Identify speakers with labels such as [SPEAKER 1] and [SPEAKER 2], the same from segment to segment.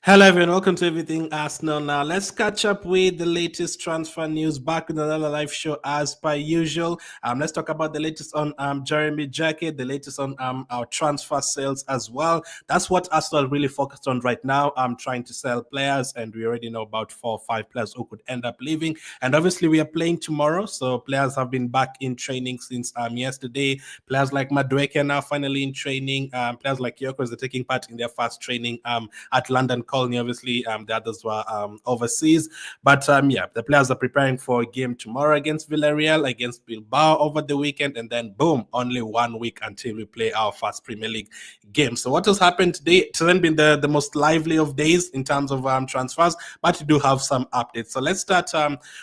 [SPEAKER 1] Hello everyone, welcome to Everything Arsenal. Now let's catch up with the latest transfer news back with another live show as per usual. Let's talk about the latest on Jeremy Jacquet, the latest on our transfer sales as well. That's what Arsenal really focused on right now. I'm trying to sell players, and we already know about 4 or 5 players who could end up leaving. And obviously we are playing tomorrow, so players have been back in training since yesterday. Players like Madueke are now finally in training. Players like Gyokeres are taking part in their first training at London Colony. Obviously, the others were overseas. But yeah, the players are preparing for a game tomorrow against Villarreal, against Bilbao over the weekend, and then boom, only 1 week until we play our first Premier League game. So what has happened today? It hasn't been the most lively of days in terms of transfers, but we do have some updates. So let's start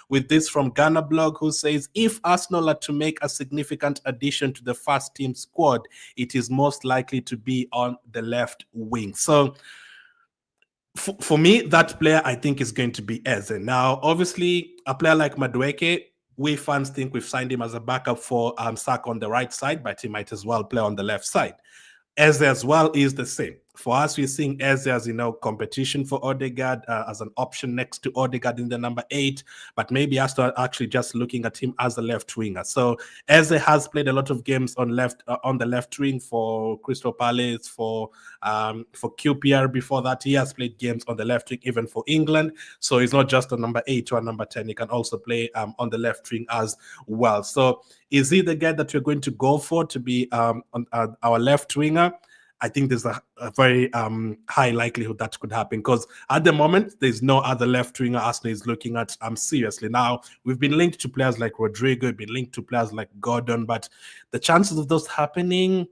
[SPEAKER 1] with this from Ghana Blog, who says, if Arsenal are to make a significant addition to the first team squad, it is most likely to be on the left wing. So for me, that player I think is going to be Eze. Now, obviously, a player like Madueke, we fans think we've signed him as a backup for Saka on the right side, but he might as well play on the left side. Eze as well is the same. For us, we're seeing Eze as, competition for Odegaard as an option next to Odegaard in the number 8, but maybe us to actually just looking at him as a left winger. So Eze has played a lot of games on the left wing for Crystal Palace, for QPR. Before that, he has played games on the left wing even for England. So he's not just a number 8 or a number 10. He can also play on the left wing as well. So is he the guy that we're going to go for to be on our left winger? I think there's a very high likelihood that could happen, because at the moment, there's no other left winger Arsenal is looking at seriously. Now, we've been linked to players like Rodrygo, we've been linked to players like Gordon, but the chances of those happening,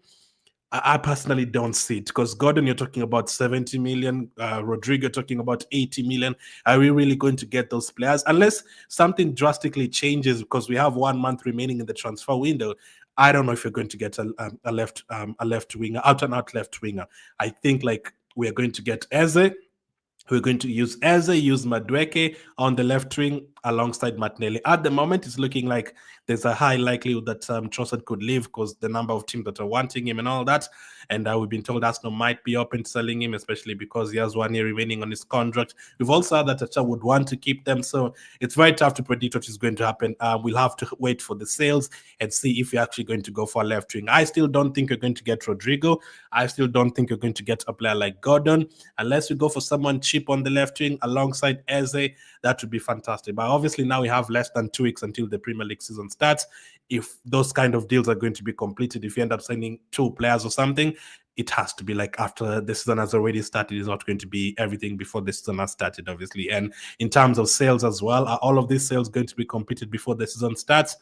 [SPEAKER 1] I personally don't see it, because Gordon, you're talking about 70 million, Rodrygo talking about 80 million. Are we really going to get those players? Unless something drastically changes, because we have 1 month remaining in the transfer window. I don't know if you're going to get a left winger, out and out left winger. I think we're going to get Eze. We're going to use Eze, use Madueke on the left wing alongside Martinelli. At the moment, it's looking like there's a high likelihood that Trossard could leave, because the number of teams that are wanting him and all that. And we've been told Arsenal might be open to selling him, especially because he has 1 year remaining on his contract. We've also heard that Arteta would want to keep them. So it's very tough to predict what is going to happen. We'll have to wait for the sales and see if you're actually going to go for a left wing. I still don't think you're going to get Rodrygo. I still don't think you're going to get a player like Gordon. Unless you go for someone cheap on the left wing alongside Eze, that would be fantastic. But obviously now we have less than 2 weeks until the Premier League season starts. If those kind of deals are going to be completed, if you end up signing 2 players or something, it has to be like after the season has already started. It's not going to be everything before the season has started, obviously. And in terms of sales as well, are all of these sales going to be completed before the season starts?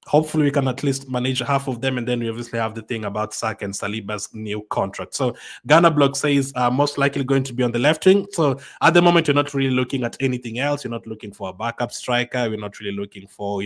[SPEAKER 1] Hopefully we can at least manage half of them, and then we obviously have the thing about Saka and Saliba's new contract. So Ghana Blog says most likely going to be on the left wing. So at the moment, you're not really looking at anything else. You're not looking for a backup striker. We're not really looking for,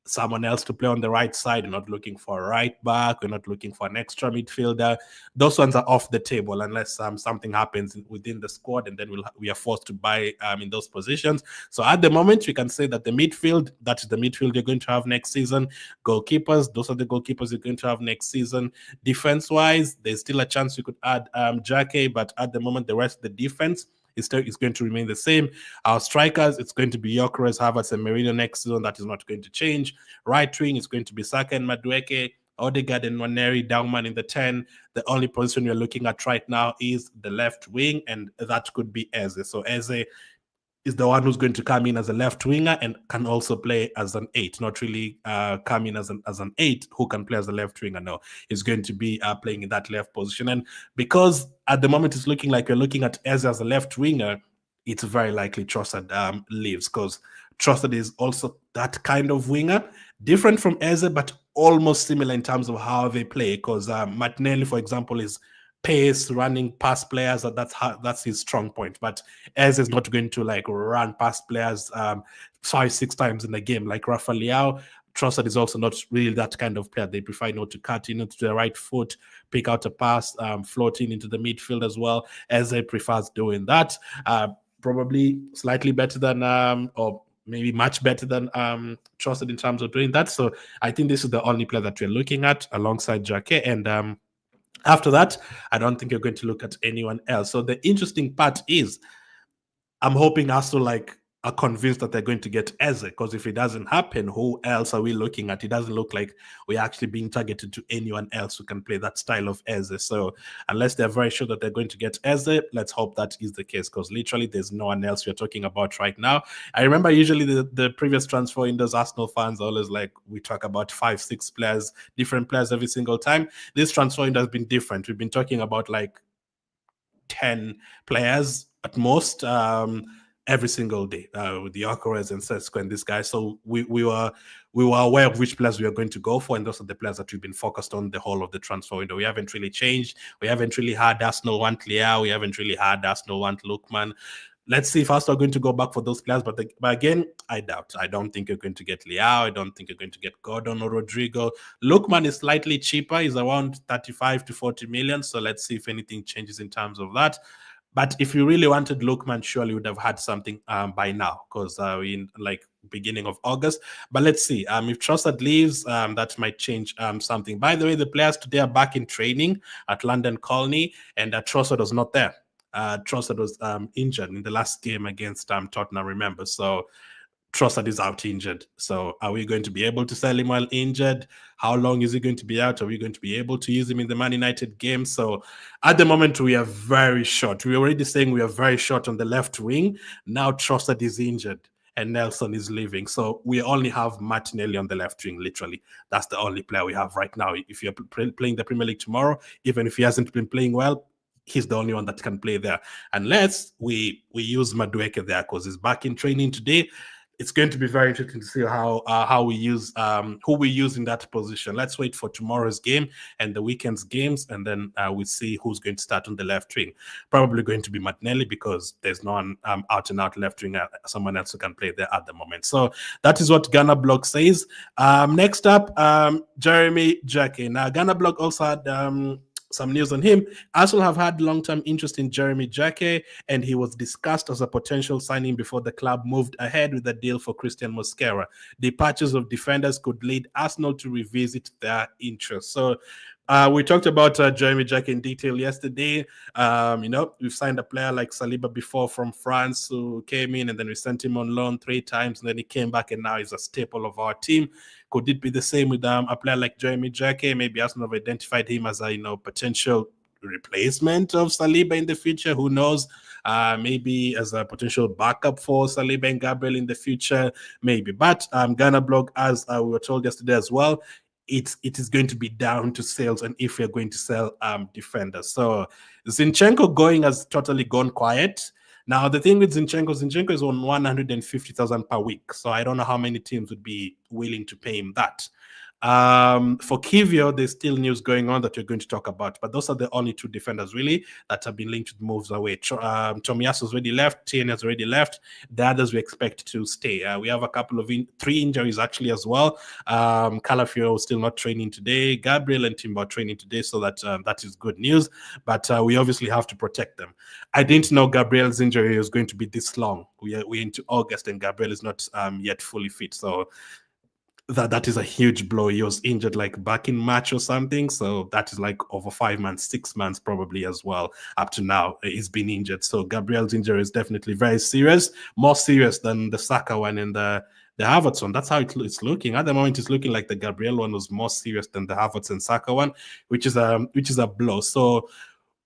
[SPEAKER 1] someone else to play on the right side. We're not looking for a right back. We're not looking for an extra midfielder. Those ones are off the table unless something happens within the squad, and then we are forced to buy in those positions. So at the moment, we can say that the midfield, that is the midfield you're going to have next season. Goalkeepers, those are the goalkeepers you're going to have next season. Defense-wise, there's still a chance you could add Jacquet, but at the moment, the rest of the defense is going to remain the same. Our strikers, it's going to be Gyokeres, Havertz, and Merino next season. That is not going to change. Right wing is going to be Saka and Madueke, Odegaard and Noni, Downman in the 10. The only position you're looking at right now is the left wing, and that could be Eze. So Eze is the one who's going to come in as a left winger and can also play as an 8, not really come in as an 8 who can play as a left winger. No, he's going to be playing in that left position. And because at the moment it's looking like you're looking at Eze as a left winger, it's very likely Trossard leaves, because Trossard is also that kind of winger, different from Eze, but almost similar in terms of how they play, because Martinelli, for example, is pace, running past players. That's his strong point. But Eze is not going to run past players 5-6 times in a game like Rafa Leao. Trossard is also not really that kind of player. They prefer to cut in to the right foot, pick out a pass, floating into the midfield as well. Eze prefers doing that. Probably slightly better than or maybe much better than Trossard in terms of doing that. So I think this is the only player that we're looking at alongside Jacquet. And After that, I don't think you're going to look at anyone else. So the interesting part is, I'm hoping Arsenal are convinced that they're going to get Eze, because if it doesn't happen, who else are we looking at? It doesn't look like we're actually being targeted to anyone else who can play that style of Eze. So unless they're very sure that they're going to get Eze, let's hope that is the case, because literally there's no one else we're talking about right now. I remember usually the previous transfer windows, Arsenal fans are always like, we talk about 5-6 players, different players every single time. This transfer window has been different. We've been talking about 10 players at most every single day with the Gyokeres and Sesko and this guy. So we were aware of which players we are going to go for, and those are the players that we've been focused on the whole of the transfer window. We haven't really changed. We haven't really had Arsenal want Leao. We haven't really had Arsenal want Lookman. Let's see if Arsenal are going to go back for those players. But again, I doubt. I don't think you're going to get Leao. I don't think you're going to get Gordon or Rodrygo. Lookman is slightly cheaper. He's around 35 to 40 million. So let's see if anything changes in terms of that. But if you really wanted Lookman, surely you would have had something by now, because in beginning of August. But let's see. If Trossard leaves, that might change something. By the way, the players today are back in training at London Colney, and Trossard was not there. Trossard was injured in the last game against Tottenham, remember? So Trossard is out injured. So are we going to be able to sell him while injured? How long is he going to be out? Are we going to be able to use him in the Man United game? So at the moment, we are very short. We're already saying we are very short on the left wing. Now Trossard is injured and Nelson is leaving. So we only have Martinelli on the left wing, literally. That's the only player we have right now. If you're playing the Premier League tomorrow, even if he hasn't been playing well, he's the only one that can play there. Unless we use Madueke there, because he's back in training today. It's going to be very interesting to see how we use who we use in that position. Let's wait for tomorrow's game and the weekend's games, and then we see who's going to start on the left wing. Probably going to be Martinelli, because there's no one out and out left wing, someone else who can play there at the moment. So that is what Ghana Blog says. Next up, Jeremy Jacquet. Now Ghana Blog also had some news on him. Arsenal have had long-term interest in Jeremy Jacquet, and he was discussed as a potential signing before the club moved ahead with a deal for Cristhian Mosquera. Departures of defenders could lead Arsenal to revisit their interest. So we talked about Jeremy Jacquet in detail yesterday. We've signed a player like Saliba before from France, who came in, and then we sent him on loan 3 times, and then he came back, and now he's a staple of our team. Could it be the same with a player like Jeremy Jacquet? Maybe Arsenal have identified him as a potential replacement of Saliba in the future. Who knows? Maybe as a potential backup for Saliba and Gabriel in the future. Maybe. But Ghana Blog, as we were told yesterday as well, it is going to be down to sales and if we're going to sell defenders. So Zinchenko going has totally gone quiet. Now, the thing with Zinchenko is on 150,000 per week. So I don't know how many teams would be willing to pay him that. For Kiwior, there's still news going on that we're going to talk about, but those are the only 2 defenders really that have been linked with moves away. Tomiyasu's already left, Tierney has already left. The others we expect to stay. We have a couple of 3 injuries actually as well. Calafiori still not training today. Gabriel and Timber are training today, so that is good news. But we obviously have to protect them. I didn't know Gabriel's injury was going to be this long. We're into August and Gabriel is not yet fully fit, so that is a huge blow. He was injured back in March or something, so that is over 5 months, 6 months probably as well. Up to now, he's been injured. So Gabriel's injury is definitely very serious, more serious than the Saka one and the Havertz one. That's how it's looking at the moment. It's looking like the Gabriel one was more serious than the Havertz and Saka one, which is a blow. So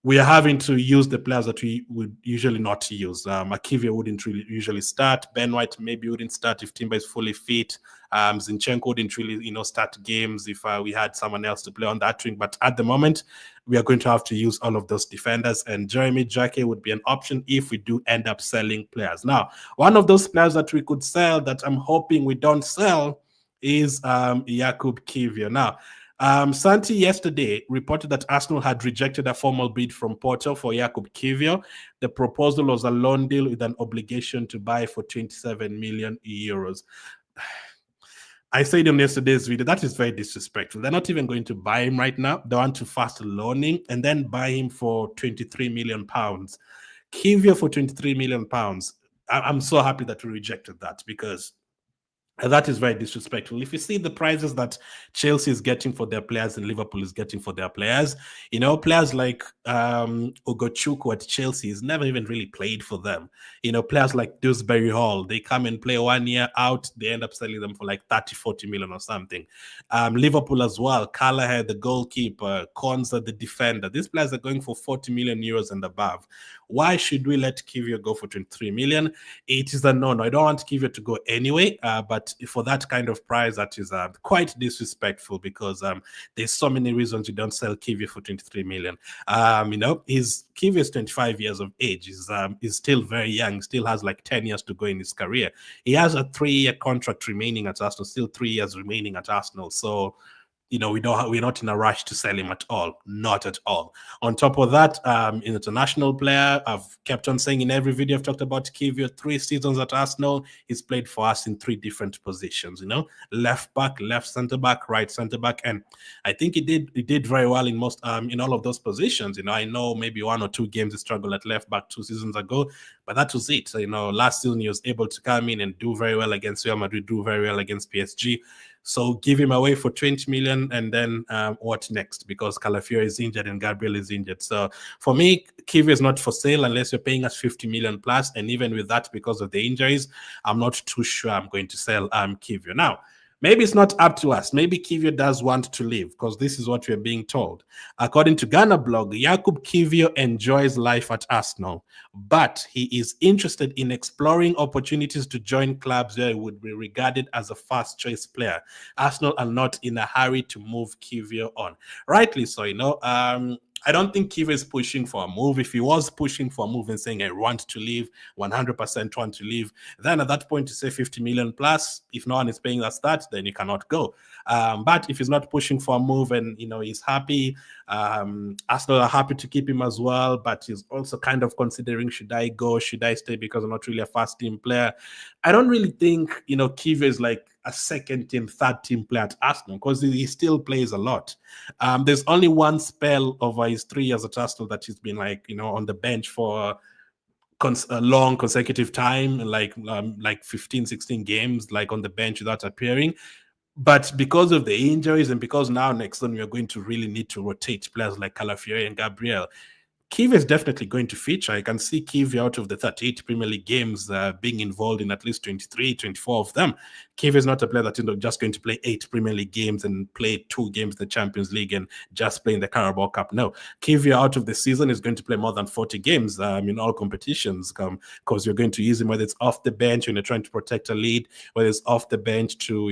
[SPEAKER 1] we are having to use the players that we would usually not use. Kiwior wouldn't really usually start. Ben White maybe wouldn't start if Timber is fully fit. Zinchenko wouldn't really, start games if we had someone else to play on that wing. But at the moment, we are going to have to use all of those defenders. And Jeremy Jacquet would be an option if we do end up selling players. Now, one of those players that we could sell that I'm hoping we don't sell is Jakub Kiwior. Now, Santi yesterday reported that Arsenal had rejected a formal bid from Porto for Jakub Kiwior. The proposal was a loan deal with an obligation to buy for 27 million euros. I said in yesterday's video, that is very disrespectful. They're not even going to buy him right now. They want to fast loan him and then buy him for 23 million pounds. Kiwior for 23 million pounds. I'm so happy that we rejected that, because That is very disrespectful. If you see the prices that Chelsea is getting for their players and Liverpool is getting for their players, players like Ugochukwu at Chelsea has never even really played for them. Players like Dewsbury Hall, they come and play 1 year out, they end up selling them for like 30, 40 million or something. Liverpool as well, Callagher, the goalkeeper, Konza, the defender. These players are going for 40 million euros and above. Why should we let Kiwior go for 23 million? It is a no-no. I don't want Kiwior to go anyway, but for that kind of price, that is quite disrespectful because there's so many reasons you don't sell Kiwior for 23 million. Kiwior is 25 years of age. He's still very young, still has like 10 years to go in his career. He has a 3-year contract remaining at Arsenal, still 3 years remaining at Arsenal. So we're not in a rush to sell him at all. Not at all. On top of that, international player. I've kept on saying in every video I've talked about Kiwior, 3 seasons at Arsenal. He's played for us in 3 different positions, left back, left centre back, right centre back. And I think he did very well in most in all of those positions. I know maybe 1 or 2 games he struggled at left back 2 seasons ago, but that was it. So, last season he was able to come in and do very well against Real Madrid, do very well against PSG. So give him away for 20 million, and then what next? Because Calafiori is injured and Gabriel is injured. So for me, Kiwior is not for sale unless you're paying us 50 million plus. And even with that, because of the injuries, I'm not too sure I'm going to sell Kiwior. Now, maybe it's not up to us. Maybe Kiwior does want to leave because this is what we're being told. According to Ghana blog, Jakub Kiwior enjoys life at Arsenal, but he is interested in exploring opportunities to join clubs where he would be regarded as a first choice player. Arsenal are not in a hurry to move Kiwior on. Rightly so, I don't think Kiwior is pushing for a move. If he was pushing for a move and saying, I want to leave, 100% want to leave, then at that point, you say 50 million plus. If no one is paying that start, then you cannot go. But if he's not pushing for a move and, he's happy, Arsenal are happy to keep him as well, but he's also kind of considering, should I go, should I stay, because I'm not really a first team player. I don't really think, Kiwior is like a second team, third team player at Arsenal because he still plays a lot. There's only one spell over his 3 years at Arsenal that he's been like, on the bench for a long consecutive time, like 15, 16 games, like on the bench without appearing. But because of the injuries and because now next season we are going to really need to rotate players like Calafiori and Gabriel, Kiwior is definitely going to feature. I can see Kiwior out of the 38 Premier League games being involved in at least 23, 24 of them. Kiwior is not a player that is just going to play 8 Premier League games and play 2 games in the Champions League and just play in the Carabao Cup. No, Kiwior out of the season is going to play more than 40 games in all competitions because you're going to use him whether it's off the bench when you're trying to protect a lead, whether it's off the bench to,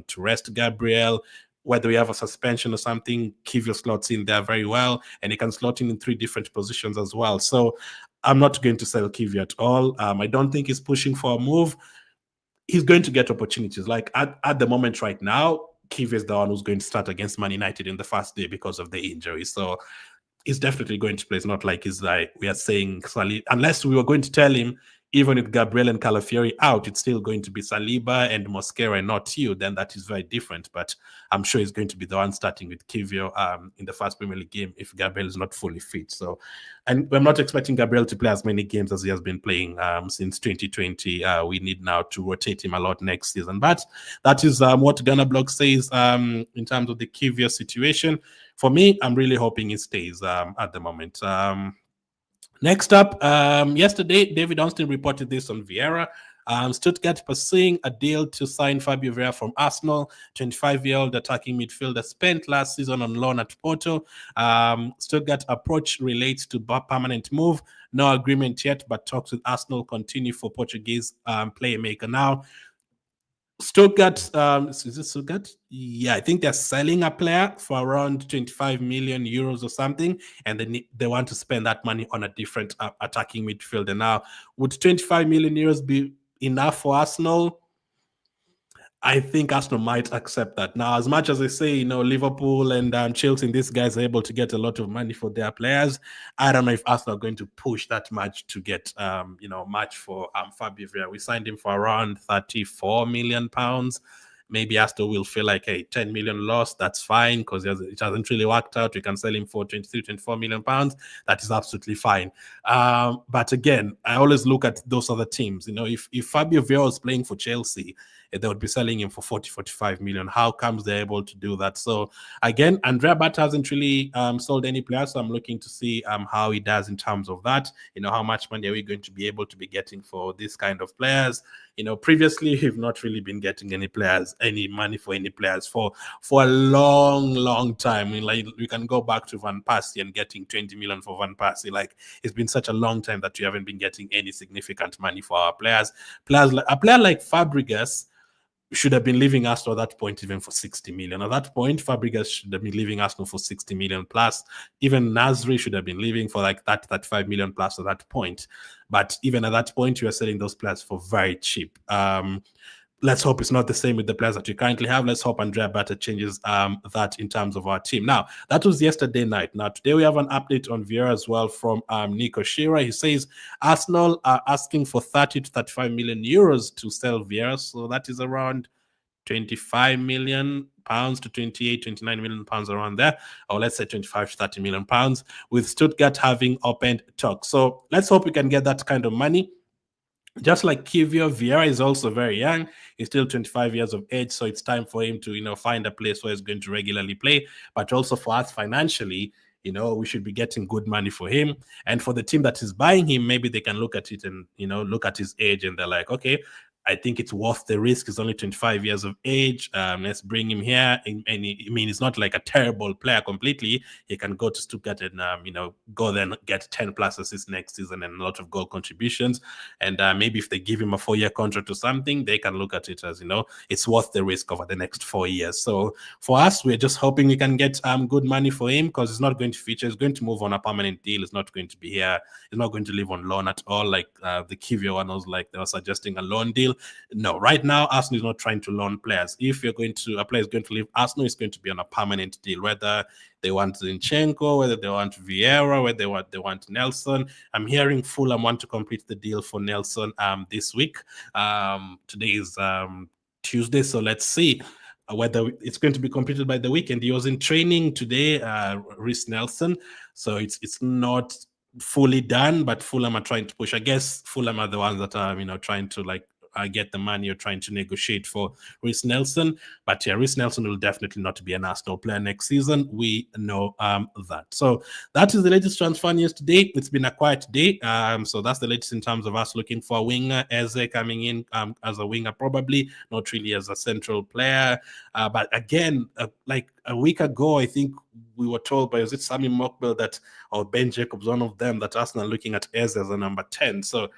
[SPEAKER 1] to rest Gabriel, whether we have a suspension or something, Kiwior slots in there very well, and he can slot in 3 different positions as well. So I'm not going to sell Kiwior at all. I don't think he's pushing for a move. He's going to get opportunities. Like at the moment right now, Kiwior is the one who's going to start against Man United in the first day because of the injury. So he's definitely going to play. It's not like he's like, we are saying, unless we were going to tell him, even with Gabriel and Calafiori out, it's still going to be Saliba and Mosquera and not you, then that is very different. But I'm sure he's going to be the one starting with Kiwior in the first Premier League game if Gabriel is not fully fit. So, and I'm not expecting Gabriel to play as many games as he has been playing since 2020. We need now to rotate him a lot next season. But that is what Ghana Blog says in terms of the Kiwior situation. For me, I'm really hoping he stays at the moment. Next up, yesterday, David Austin reported this on Vieira. Stuttgart pursuing a deal to sign Fabio Vieira from Arsenal. 25-year-old attacking midfielder spent last season on loan at Porto. Stuttgart approach relates to permanent move. No agreement yet, but talks with Arsenal continue for Portuguese playmaker. Now, Stuttgart, is it Stuttgart? Yeah, I think they're selling a player for around 25 million euros or something, and they want to spend that money on a different attacking midfielder. Now, would 25 million euros be enough for Arsenal? I think Arsenal might accept that. Now, as much as they say, Liverpool and Chelsea, these guys are able to get a lot of money for their players, I don't know if Arsenal are going to push that much to get, much for Fabio Vieira. We signed him for around 34 million pounds. Maybe Arsenal will feel like, hey, 10 million loss, that's fine because it hasn't really worked out. We can sell him for 23, 24 million pounds. That is absolutely fine. But again, I always look at those other teams. If Fabio Vieira was playing for Chelsea they would be selling him for 40, 45 million. How comes they're able to do that? So again, Andrea Bata hasn't really sold any players, so I'm looking to see how he does in terms of that. How much money are we going to be able to be getting for this kind of players? Previously we've not really been getting any money for any players for a long time. Like we can go back to Van Persie and getting 20 million for Van Persie. Like it's been such a long time that we haven't been getting any significant money for our players. A player like Fabregas should have been leaving Arsenal at that point even for 60 million. At that point, Fabregas should have been leaving Arsenal for 60 million plus. Even Nasri should have been leaving for like 35 million plus at that point. But even at that point, you are selling those players for very cheap. Let's hope it's not the same with the players that we currently have. Let's hope Andrea Bata changes that in terms of our team. Now, that was yesterday night. Now, today we have an update on Vieira as well from Nico Shearer. He says Arsenal are asking for 30 to 35 million euros to sell Vieira. So that is around 25 million pounds to 28, 29 million pounds around there, or let's say 25 to 30 million pounds, with Stuttgart having opened talks. So let's hope we can get that kind of money. Just like Kiwior, Vieira is also very young. He's still 25 years of age, so it's time for him to, find a place where he's going to regularly play. But also for us financially, we should be getting good money for him. And for the team that is buying him, maybe they can look at it and, look at his age and they're like, okay, I think it's worth the risk. He's only 25 years of age. Let's bring him here. And he's not like a terrible player completely. He can go to Stuttgart and, go then get 10 plus assists next season and a lot of goal contributions. And maybe if they give him a 4-year contract or something, they can look at it as, it's worth the risk over the next 4 years. So for us, we're just hoping we can get good money for him, because he's not going to feature. He's going to move on a permanent deal. He's not going to be here. He's not going to live on loan at all. Like the Kiwior one was like, they were suggesting a loan deal. No, right now, Arsenal is not trying to loan players. If a player is going to leave Arsenal, it's going to be on a permanent deal, whether they want Zinchenko, whether they want Vieira, whether they want Nelson. I'm hearing Fulham want to complete the deal for Nelson this week. Today is Tuesday, so let's see whether it's going to be completed by the weekend. He was in training today, Reece Nelson, so it's not fully done, but Fulham are trying to push. I guess Fulham are the ones that are trying to get the money or trying to negotiate for Reece Nelson. But yeah, Reece Nelson will definitely not be an Arsenal player next season. We know that. So that is the latest transfer news today. It's been a quiet day. So that's the latest in terms of us looking for a winger. Eze coming in as a winger, probably not really as a central player. But again, like a week ago, I think we were told by, is it Sammy Mokbel or Ben Jacobs, one of them, that Arsenal are looking at Eze as a number 10. So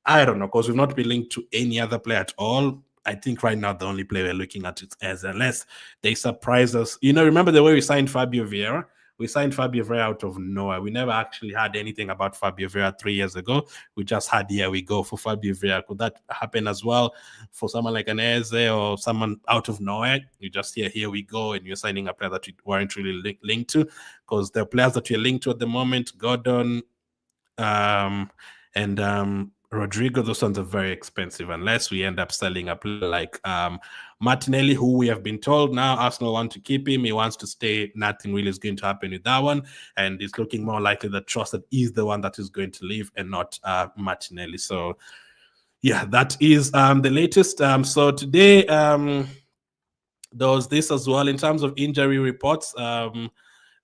[SPEAKER 1] I don't know, because we've not been linked to any other player at all. I think right now the only player we're looking at is Eze, unless they surprise us. Remember the way we signed Fabio Vieira? We signed Fabio Vieira out of nowhere. We never actually had anything about Fabio Vieira 3 years ago. We just had, here we go for Fabio Vieira. Could that happen as well for someone like an Eze or someone out of nowhere? You just hear, here we go, and you're signing a player that you weren't really linked to, because the players that you're linked to at the moment, Gordon, and Rodrygo, those ones are very expensive unless we end up selling a player like Martinelli, who we have been told now Arsenal want to keep him. He wants to stay. Nothing really is going to happen with that one. And it's looking more likely that Trossard is the one that is going to leave and not Martinelli. So, yeah, that is the latest. So today, there was this as well in terms of injury reports.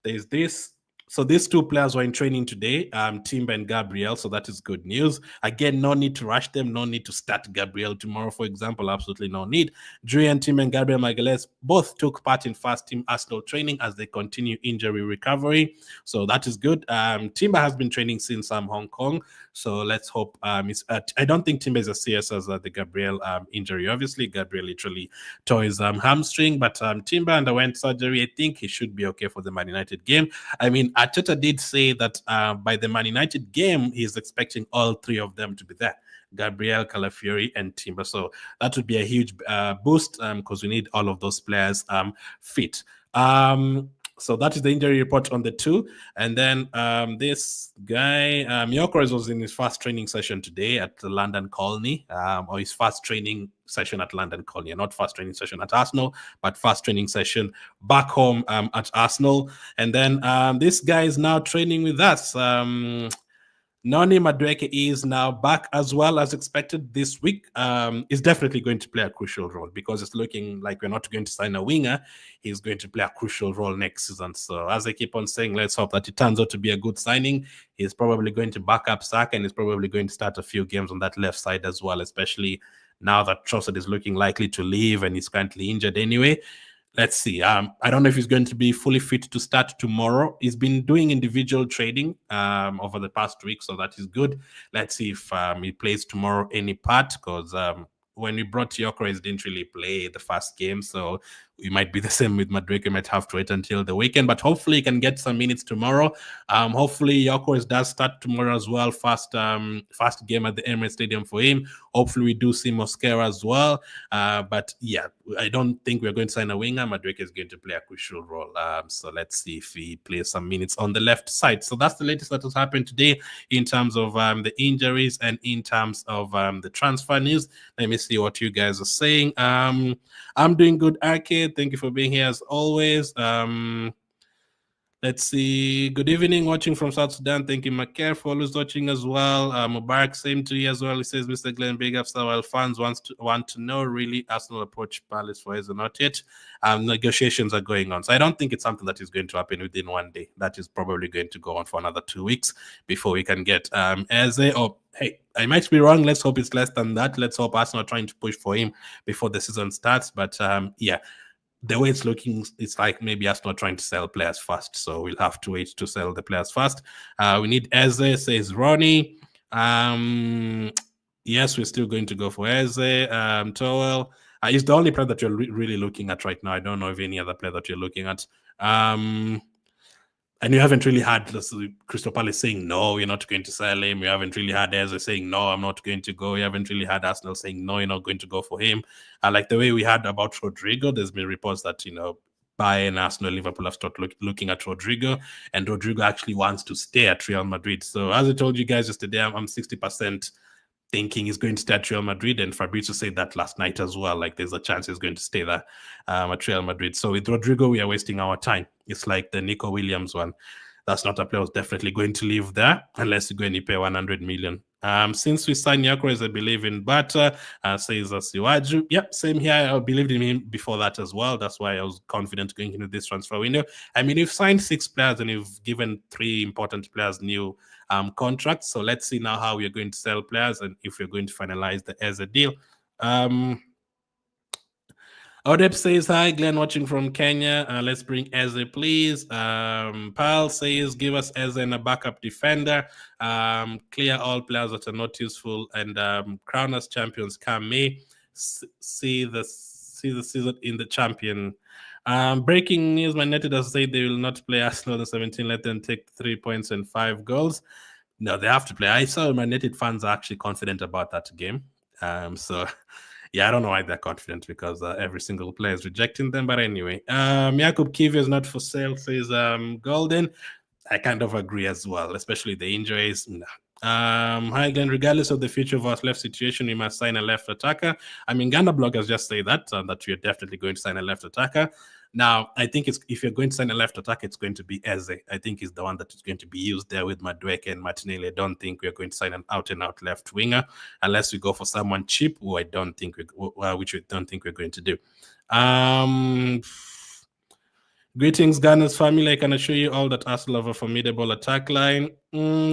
[SPEAKER 1] There's this. So these two players were in training today, Timber and Gabriel, so that is good news. Again, no need to rush them, no need to start Gabriel tomorrow, for example, absolutely no need. Julian Timber and Gabriel Magalhaes both took part in first-team Arsenal training as they continue injury recovery, so that is good. Timber has been training since Hong Kong, so let's hope. I don't think Timber is as serious as the Gabriel injury. Obviously, Gabriel literally tore his hamstring, but Timber underwent surgery. I think he should be okay for the Man United game. I mean, Arteta did say that by the Man United game, he's expecting all three of them to be there. Gabriel, Calafiori, and Timber. So that would be a huge boost because we need all of those players fit. So that is the injury report on the two. And then this guy, Gyokeres, was in his first training session today at the London Colney, or his first training session at London Colney, not first training session at Arsenal, but first training session back home at Arsenal. And then this guy is now training with us. Noni Madueke is now back as well as expected this week. Is definitely going to play a crucial role because it's looking like we're not going to sign a winger. He's going to play a crucial role next season. So as I keep on saying, let's hope that it turns out to be a good signing. He's probably going to back up Saka and he's probably going to start a few games on that left side as well, especially now that Trossard is looking likely to leave and he's currently injured anyway. Let's see. I don't know if he's going to be fully fit to start tomorrow. He's been doing individual trading over the past week, so that is good. Let's see if he plays tomorrow any part, because when we brought Gyokeres, he didn't really play the first game, so we might be the same with Madueke. We might have to wait until the weekend, but hopefully he can get some minutes tomorrow. Hopefully Gyokeres does start tomorrow as well. First game at the Emirates Stadium for him. Hopefully we do see Mosquera as well. But yeah, I don't think we're going to sign a winger. Madueke is going to play a crucial role. So let's see if he plays some minutes on the left side. So that's the latest that has happened today in terms of the injuries and in terms of the transfer news. Let me see what you guys are saying. I'm doing good, Arcade. Thank you for being here as always. Let's see. Good evening, watching from South Sudan. Thank you, Macare, for always watching as well. Mubarak, same to you as well. He says, Mr. Glenn, big up. So, well, fans want to know, really, Arsenal approach Palace for Eze or not yet. Negotiations are going on. So I don't think it's something that is going to happen within one day. That is probably going to go on for another 2 weeks before we can get Eze. Or, hey, I might be wrong. Let's hope it's less than that. Let's hope Arsenal are trying to push for him before the season starts. But, yeah. The way it's looking, it's like maybe us not trying to sell players fast. So we'll have to wait to sell the players fast. We need Eze, says Ronnie. Yes, we're still going to go for Eze. Towell. He's the only player that you're really looking at right now. I don't know of any other player that you're looking at. And you haven't really had Crystal Palace saying, no, you're not going to sell him. You haven't really had Eze saying, no, I'm not going to go. You haven't really had Arsenal saying, no, you're not going to go for him. Like the way we had about Rodrygo, there's been reports that, Bayern, Arsenal, Liverpool have started looking at Rodrygo, and Rodrygo actually wants to stay at Real Madrid. So as I told you guys yesterday, I'm 60% thinking he's going to stay at Real Madrid, and Fabrizio said that last night as well. Like there's a chance he's going to stay there at Real Madrid. So with Rodrygo, we are wasting our time. It's like the Nico Williams one. That's not a player who's definitely going to leave there unless you go and you pay 100 million. Since we signed Gyokeres, I believe in Bata, says Asiwaju. Yep, same here. I believed in him before that as well. That's why I was confident going into this transfer window. I mean, you've signed 6 players and you've given 3 important players new contracts. So let's see now how we're going to sell players and if we're going to finalize the Eze deal. Odep says, hi, Glenn, watching from Kenya. Let's bring Eze, please. Pal says, give us Eze and a backup defender. Clear all players that are not useful and crown us champions come May. See the season in the champion. Breaking news, Man United has said they will not play Arsenal in 17. Let them take 3 points and 5 goals. No, they have to play. I saw Man United fans are actually confident about that game. So... yeah, I don't know why they're confident because every single player is rejecting them. But anyway, Jakub Kiwior is not for sale, says Golden. I kind of agree as well, especially the injuries. No. Hi, Glenn. Regardless of the future of our left situation, we must sign a left attacker. I mean, Ghana Blog has just said that we are definitely going to sign a left attacker. Now, I think if you're going to sign a left attacker, it's going to be Eze. I think he's the one that is going to be used there with Madueke and Martinelli. I don't think we're going to sign an out-and-out left winger unless we go for someone cheap, which we don't think we're going to do. Greetings, Ghana's family. I can assure you all that Arsenal have a formidable attack line.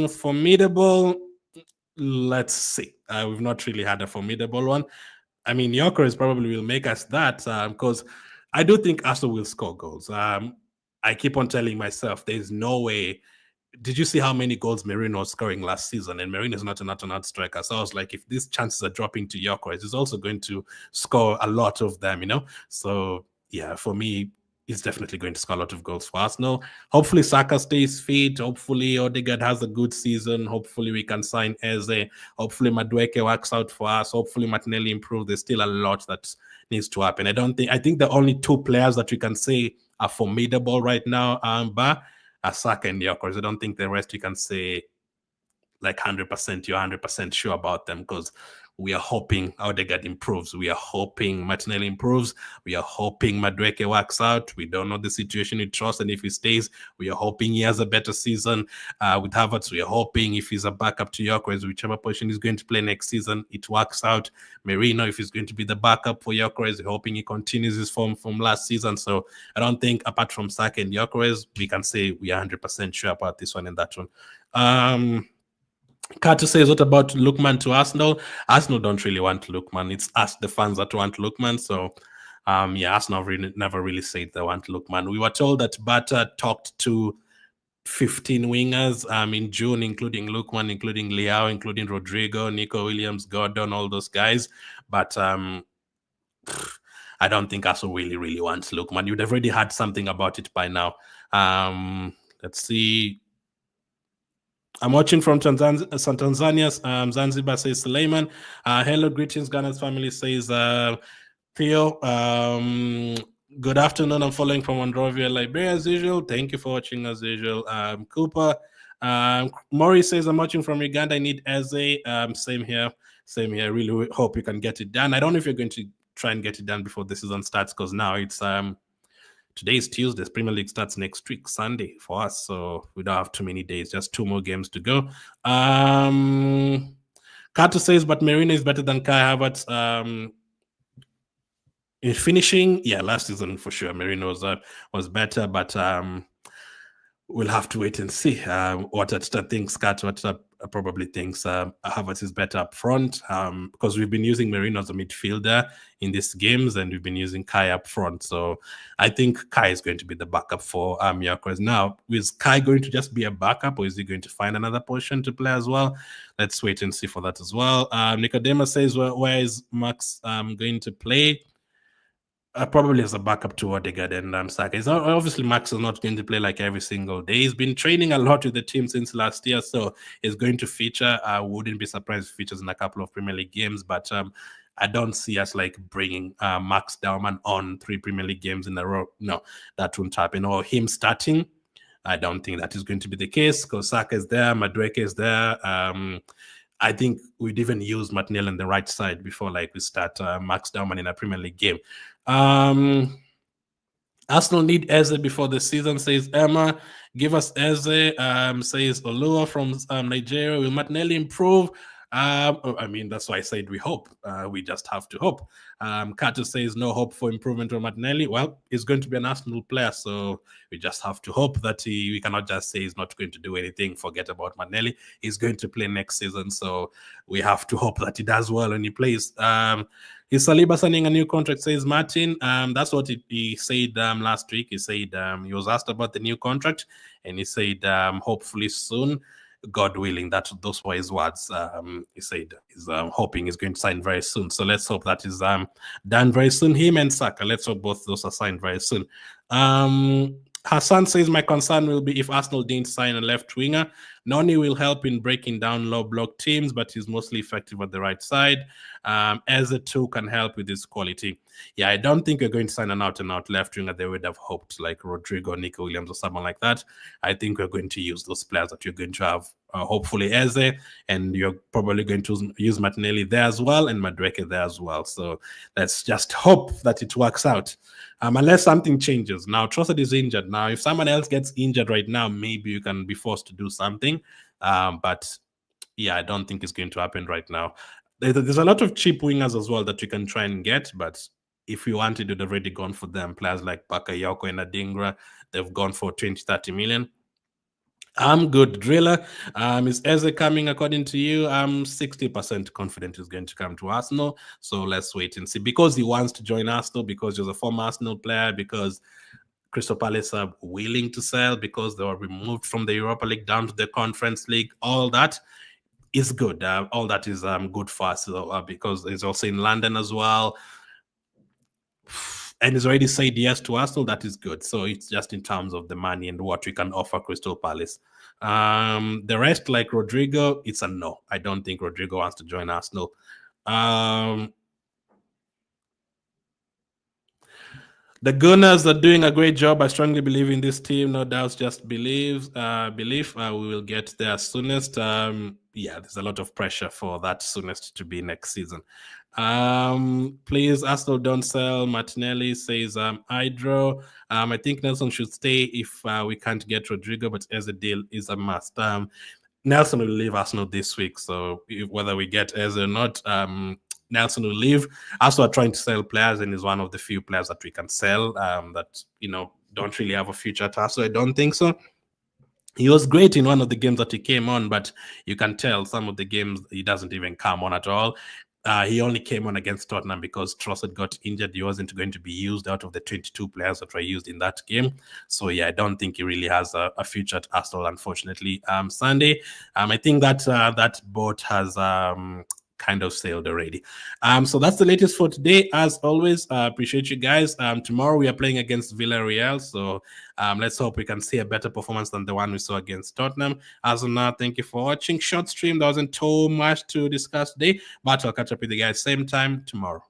[SPEAKER 1] Formidable, let's see. We've not really had a formidable one. I mean, Gyokeres probably will make us that because I do think Arsenal will score goals. I keep on telling myself there's no way. Did you see how many goals Merino was scoring last season? And Merino is not an out-and-out striker. So I was like, if these chances are dropping to Gyokeres, he's also going to score a lot of them, So, yeah, for me, he's definitely going to score a lot of goals for Arsenal. Hopefully Saka stays fit. Hopefully Odegaard has a good season. Hopefully we can sign Eze. Hopefully Madueke works out for us. Hopefully Martinelli improves. There's still a lot that needs to happen. I think the only 2 players that we can say are formidable right now are Saka and Gyokeres. I don't think the rest you can say like 100%, you're 100% sure about them, because we are hoping Odegaard improves. We are hoping Martinelli improves. We are hoping Madueke works out. We don't know the situation with Trossard, and if he stays, we are hoping he has a better season. With Havertz, we are hoping if he's a backup to Gyokeres, whichever position he's going to play next season, it works out. Merino, if he's going to be the backup for Gyokeres, we're hoping he continues his form from last season. So I don't think, apart from Saka and Gyokeres, we can say we are 100% sure about this one and that one. Carter says, what about Lookman to Arsenal? Arsenal don't really want Lookman. It's us, the fans, that want Lookman. So, Arsenal never really said they want Lookman. We were told that Bata talked to 15 wingers in June, including Lookman, including Leao, including Rodrygo, Nico Williams, Gordon, all those guys. But I don't think Arsenal really wants Lookman. You'd have already had something about it by now. Let's see. I'm watching from Tanzania. Zanzibar, says Suleiman. Hello, greetings, Ghana's family, says Theo. Good afternoon. I'm following from Monrovia, Liberia, as usual. Thank you for watching, as usual. Cooper. Maury says, I'm watching from Uganda. I need Eze. Same here. Really hope you can get it done. I don't know if you're going to try and get it done before the season starts, because now it's today is Tuesday. Premier League starts next week, Sunday, for us. So we don't have too many days, just 2 more games to go. Carter says, but Merino is better than Kai Havertz. In finishing, yeah, last season for sure, Merino was better, but we'll have to wait and see what Ateta thinks. Carter probably thinks Havertz is better up front, because we've been using Merino as a midfielder in these games, and we've been using Kai up front. So I think Kai is going to be the backup for Gyokeres. Now, is Kai going to just be a backup, or is he going to find another position to play as well? Let's wait and see for that as well. Nicodemus says, where is Max going to play? Probably as a backup to Odegaard and Saka. Obviously, Max is not going to play like every single day. He's been training a lot with the team since last year, so he's going to feature. I wouldn't be surprised if he features in a couple of Premier League games, but I don't see us like bringing Max Daumann on 3 Premier League games in a row. No, that won't happen. Or him starting, I don't think that is going to be the case, because Saka is there, Madueke is there. I think we'd even use Martinelli on the right side before we start Max Daumann in a Premier League game. Arsenal need Eze before the season, says Emma. Give us Eze, says Olua from Nigeria. Will Martinelli improve? I mean, that's why I said we hope. We just have to hope. Carter says no hope for improvement on Martinelli. Well, he's going to be an Arsenal player, so we just have to hope that we cannot just say he's not going to do anything, forget about Martinelli. He's going to play next season, so we have to hope that he does well when he plays. Is Saliba signing a new contract, says Martin? That's what he said last week. He said he was asked about the new contract, and he said hopefully soon, God willing. Those were his words. He said he's hoping he's going to sign very soon. So let's hope that is done very soon. Him and Saka, let's hope both those are signed very soon. Hassan says, my concern will be if Arsenal didn't sign a left winger. Noni will help in breaking down low block teams, but he's mostly effective at the right side. Eze too can help with his quality. Yeah, I don't think we're going to sign an out-and-out left winger they would have hoped, like Rodrygo, Nico Williams, or someone like that. I think we're going to use those players that you're going to have. Hopefully Eze, and you're probably going to use Martinelli there as well, and Madueke there as well. So let's just hope that it works out. Unless something changes. Now, Trossard is injured. Now, if someone else gets injured right now, maybe you can be forced to do something. But yeah, I don't think it's going to happen right now. There's a lot of cheap wingers as well that you can try and get, but if you wanted, you'd already gone for them. Players like Bakayoko and Adingra, they've gone for 20-30 million. I'm good. Driller, is Eze coming according to you? I'm 60% confident he's going to come to Arsenal. So let's wait and see. Because he wants to join Arsenal, because he's a former Arsenal player, because Crystal Palace are willing to sell, because they were removed from the Europa League down to the Conference League. All that is good. All that is good for us because he's also in London as well. And he's already said yes to Arsenal. That is good. So it's just in terms of the money and what we can offer Crystal Palace. The rest, like Rodrygo, it's a no. I don't think Rodrygo wants to join Arsenal. The Gunners are doing a great job. I strongly believe in this team. No doubts, just belief. We will get there soonest. yeah, there's a lot of pressure for that soonest to be next season. Please, Arsenal don't sell. Martinelli says, Hydro. I think Nelson should stay if we can't get Rodrygo, but as a deal is a must. Nelson will leave Arsenal this week, so whether we get Eze or not, Nelson will leave. Arsenal are trying to sell players, and is one of the few players that we can sell that don't really have a future at Arsenal. I don't think so. He was great in one of the games that he came on, but you can tell some of the games he doesn't even come on at all. He only came on against Tottenham because Trossard got injured. He wasn't going to be used out of the 22 players that were used in that game. So, yeah, I don't think he really has a future at Arsenal, unfortunately. Sunday, I think that that boat has kind of sailed already. So that's the latest for today. As always, appreciate you guys. Tomorrow we are playing against Villarreal, so let's hope we can see a better performance than the one we saw against Tottenham. As of now, thank you for watching. Short stream. There wasn't too much to discuss today, but I'll catch up with you guys same time tomorrow.